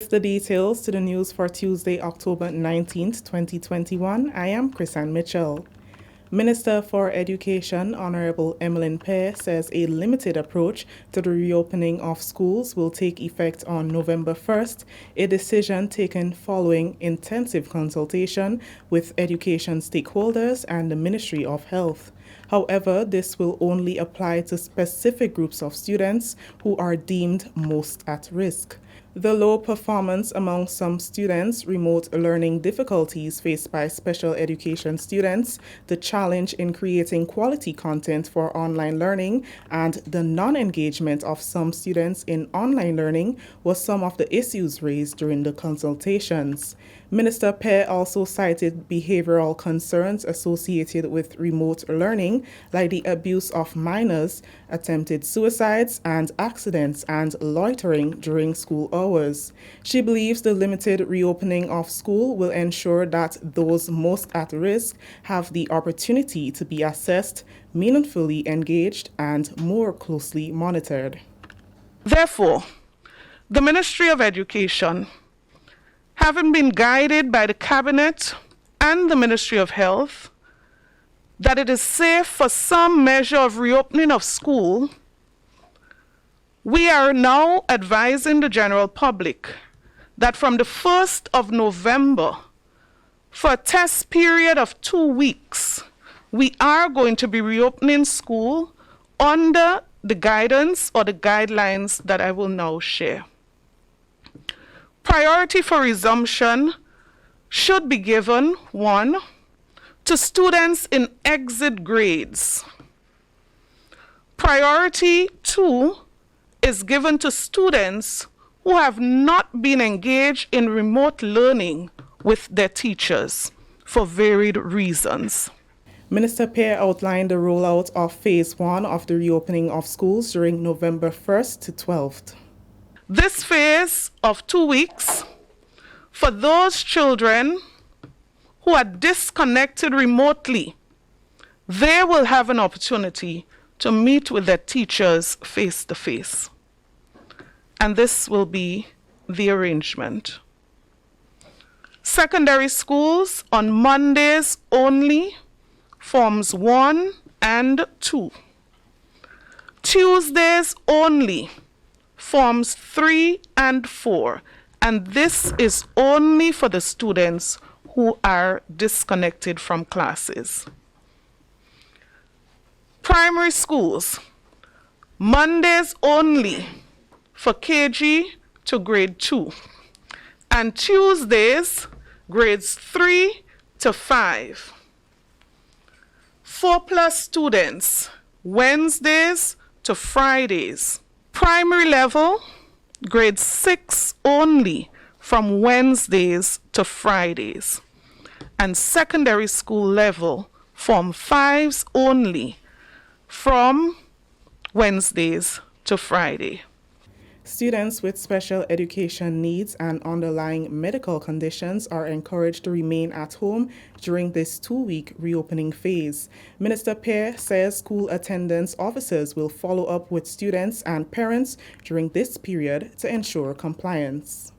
The details to the news for Tuesday, October 19th, 2021. I am Chrisanne Mitchell. Minister for Education, Honorable Emmeline Pear, says a limited approach to the reopening of schools will take effect on November 1st, a decision taken following intensive consultation with education stakeholders and the Ministry of Health. However, this will only apply to specific groups of students who are deemed most at risk. The low performance among some students, remote learning difficulties faced by special education students, the challenge in creating quality content for online learning, and the non-engagement of some students in online learning was some of the issues raised during the consultations. Minister Pear also cited behavioral concerns associated with remote learning, like the abuse of minors, attempted suicides and accidents, and loitering during school hours. She believes the limited reopening of school will ensure that those most at risk have the opportunity to be assessed, meaningfully engaged, and more closely monitored. Therefore, the Ministry of Education, having been guided by the Cabinet and the Ministry of Health that it is safe for some measure of reopening of school, we are now advising the general public that from the 1st of November, for a test period of 2 weeks, we are going to be reopening school under the guidance or the guidelines that I will now share. Priority for resumption should be given, 1, to students in exit grades. Priority 2 is given to students who have not been engaged in remote learning with their teachers for varied reasons. Minister Pear outlined the rollout of Phase 1 of the reopening of schools during November 1st to 12th. This phase of 2 weeks, for those children who are disconnected remotely, they will have an opportunity to meet with their teachers face to face. And this will be the arrangement. Secondary schools on Mondays only, Forms 1 and 2. Tuesdays only, Forms 3 and 4, and this is only for the students who are disconnected from classes. Primary schools, Mondays only for KG to grade 2, and Tuesdays, grades 3 to 5. 4+ students, Wednesdays to Fridays. Primary level, grade 6 only from Wednesdays to Fridays. And secondary school level, Form 5s only from Wednesdays to Friday. Students with special education needs and underlying medical conditions are encouraged to remain at home during this 2-week reopening phase. Minister Pear says school attendance officers will follow up with students and parents during this period to ensure compliance.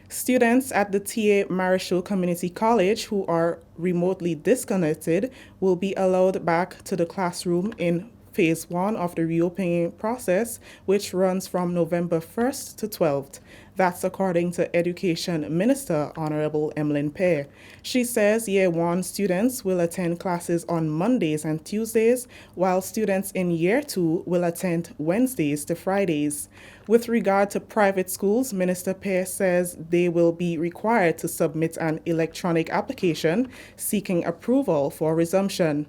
Students at the T.A. Marichaud Community College who are remotely disconnected will be allowed back to the classroom in Phase 1 of the reopening process, which runs from November 1st to 12th. That's according to Education Minister Honorable Emmeline Pear. She says Year 1 students will attend classes on Mondays and Tuesdays, while students in Year 2 will attend Wednesdays to Fridays. With regard to private schools, Minister Pear says they will be required to submit an electronic application seeking approval for resumption.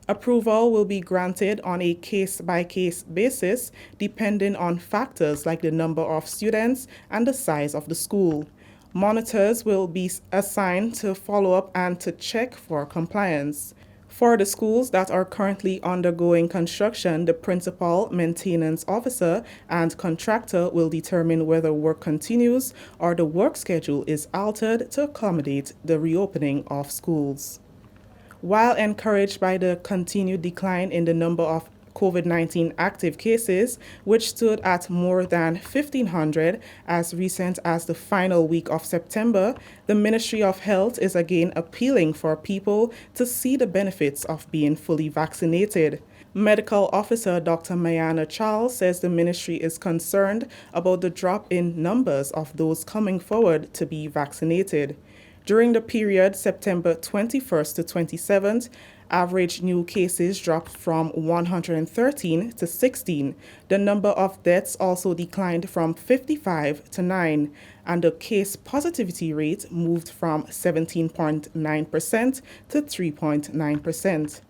Approval will be granted on a case-by-case basis, depending on factors like the number of students and the size of the school. Monitors will be assigned to follow up and to check for compliance. For the schools that are currently undergoing construction, the principal, maintenance officer, and contractor will determine whether work continues or the work schedule is altered to accommodate the reopening of schools. While encouraged by the continued decline in the number of COVID-19 active cases, which stood at more than 1,500 as recent as the final week of September, the Ministry of Health is again appealing for people to see the benefits of being fully vaccinated. Medical Officer Dr. Mayana Charles says the ministry is concerned about the drop in numbers of those coming forward to be vaccinated. During the period September 21st to 27th, average new cases dropped from 113 to 16. The number of deaths also declined from 55 to 9, and the case positivity rate moved from 17.9% to 3.9%.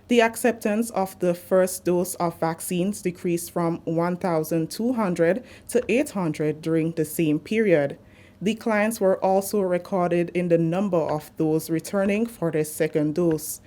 The acceptance of the first dose of vaccines decreased from 1,200 to 800 during the same period. Declines were also recorded in the number of those returning for their second dose.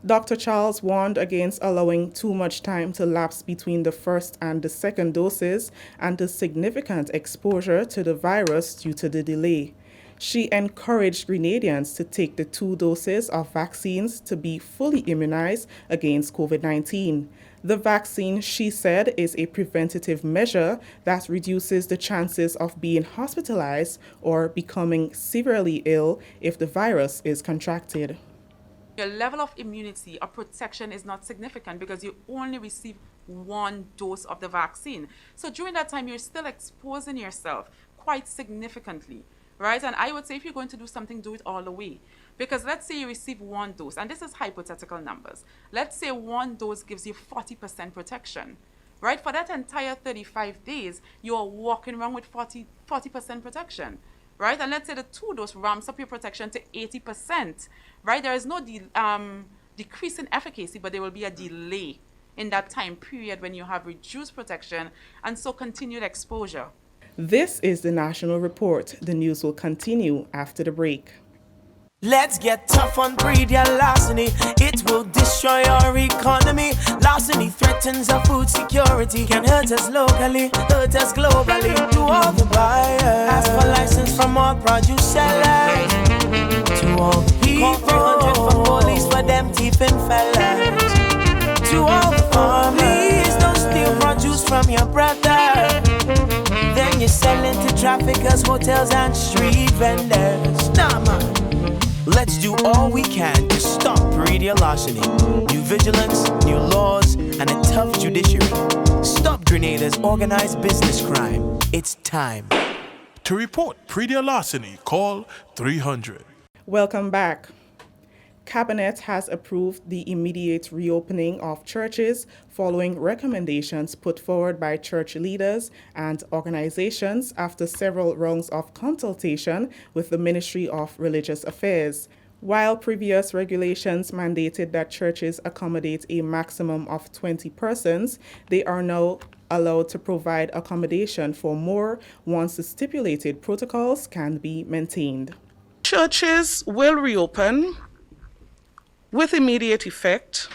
Dr. Charles warned against allowing too much time to lapse between the first and the second doses and the significant exposure to the virus due to the delay. She encouraged Grenadians to take the 2 doses of vaccines to be fully immunized against COVID-19. The vaccine, she said, is a preventative measure that reduces the chances of being hospitalized or becoming severely ill if the virus is contracted. Your level of immunity or protection is not significant because you only receive 1 dose of the vaccine. So during that time, you're still exposing yourself quite significantly, right? And I would say if you're going to do something, do it all the way. Because let's say you receive 1 dose, and this is hypothetical numbers. Let's say 1 dose gives you 40% protection, right? For that entire 35 days, you're walking around with 40% protection, right? And let's say the 2 dose ramps up your protection to 80%, right? There is no decrease in efficacy, but there will be a delay in that time period when you have reduced protection and so continued exposure. This is the National Report. The news will continue after the break. Let's get tough on breed larceny. It will destroy our economy. Larceny threatens our food security. Can hurt us locally, hurt us globally. To all the buyers, ask for license from all produce sellers. To all the people, call 300 for police for them thieving fellas. To all the farmers, please don't steal produce from your brother. Then you sell it to traffickers, hotels and street vendors. Nah, man. Let's do all we can to stop breed larceny. New vigilance, new laws, and a tough judiciary. Stop Grenada's organized business crime. It's time. To report breed larceny, call 300. Welcome back. Cabinet has approved the immediate reopening of churches following recommendations put forward by church leaders and organizations after several rounds of consultation with the Ministry of Religious Affairs. While previous regulations mandated that churches accommodate a maximum of 20 persons, they are now allowed to provide accommodation for more once the stipulated protocols can be maintained. Churches will reopen with immediate effect,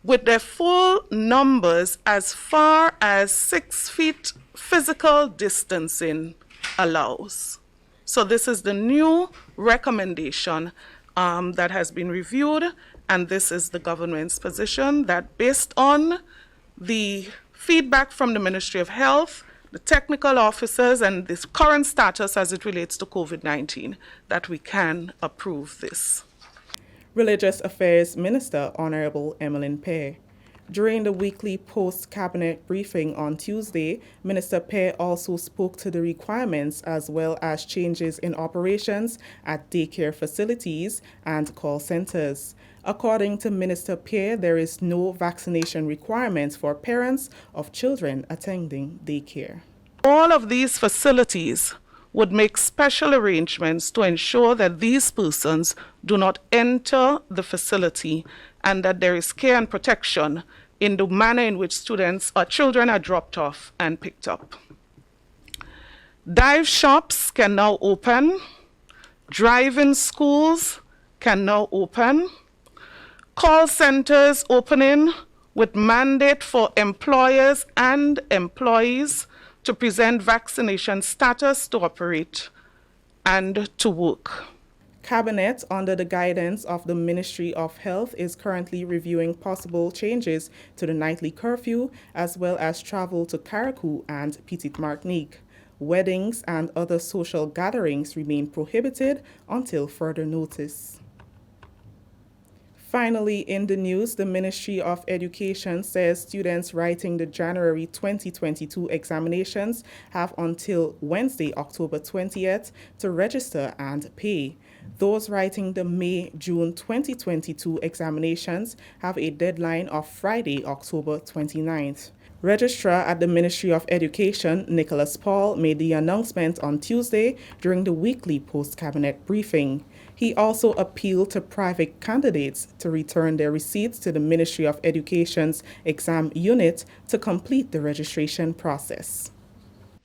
with their full numbers as far as 6 feet physical distancing allows. So this is the new recommendation that has been reviewed, and this is the government's position that based on the feedback from the Ministry of Health, the technical officers, and this current status as it relates to COVID-19, that we can approve this. Religious Affairs Minister Honorable Emmeline Pear. During the weekly post-cabinet briefing on Tuesday, Minister Pear also spoke to the requirements as well as changes in operations at daycare facilities and call centers. According to Minister Pear, there is no vaccination requirement for parents of children attending daycare. All of these facilities would make special arrangements to ensure that these persons do not enter the facility and that there is care and protection in the manner in which students or children are dropped off and picked up. Dive shops can now open. Drive-in schools can now open. Call centers opening with mandate for employers and employees to present vaccination status to operate and to work. Cabinet, under the guidance of the Ministry of Health, is currently reviewing possible changes to the nightly curfew, as well as travel to Carriacou and Petite Martinique. Weddings and other social gatherings remain prohibited until further notice. Finally, in the news, the Ministry of Education says students writing the January 2022 examinations have until Wednesday, October 20th to register and pay. Those writing the May-June 2022 examinations have a deadline of Friday, October 29th. Registrar at the Ministry of Education, Nicholas Paul, made the announcement on Tuesday during the weekly post-cabinet briefing. He also appealed to private candidates to return their receipts to the Ministry of Education's exam unit to complete the registration process.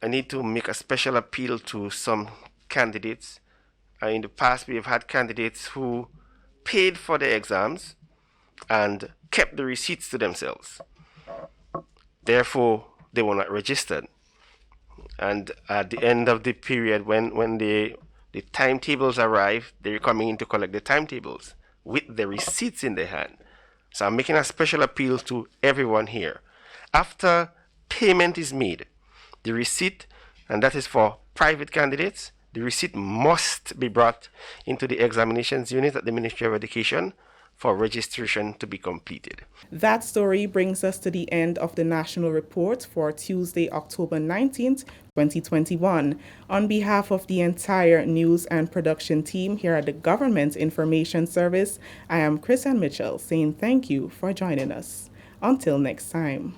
I need to make a special appeal to some candidates. In the past, we have had candidates who paid for the exams and kept the receipts to themselves. Therefore, they were not registered. And at the end of the period, when the timetables arrive, they're coming in to collect the timetables with the receipts in their hand. So I'm making a special appeal to everyone here. After payment is made, the receipt, and that is for private candidates, the receipt must be brought into the examinations unit at the Ministry of Education for registration to be completed. That story brings us to the end of the National Report for Tuesday, October 19th, 2021. On behalf of the entire news and production team here at the Government Information Service, I am Chris Ann Mitchell saying thank you for joining us. Until next time.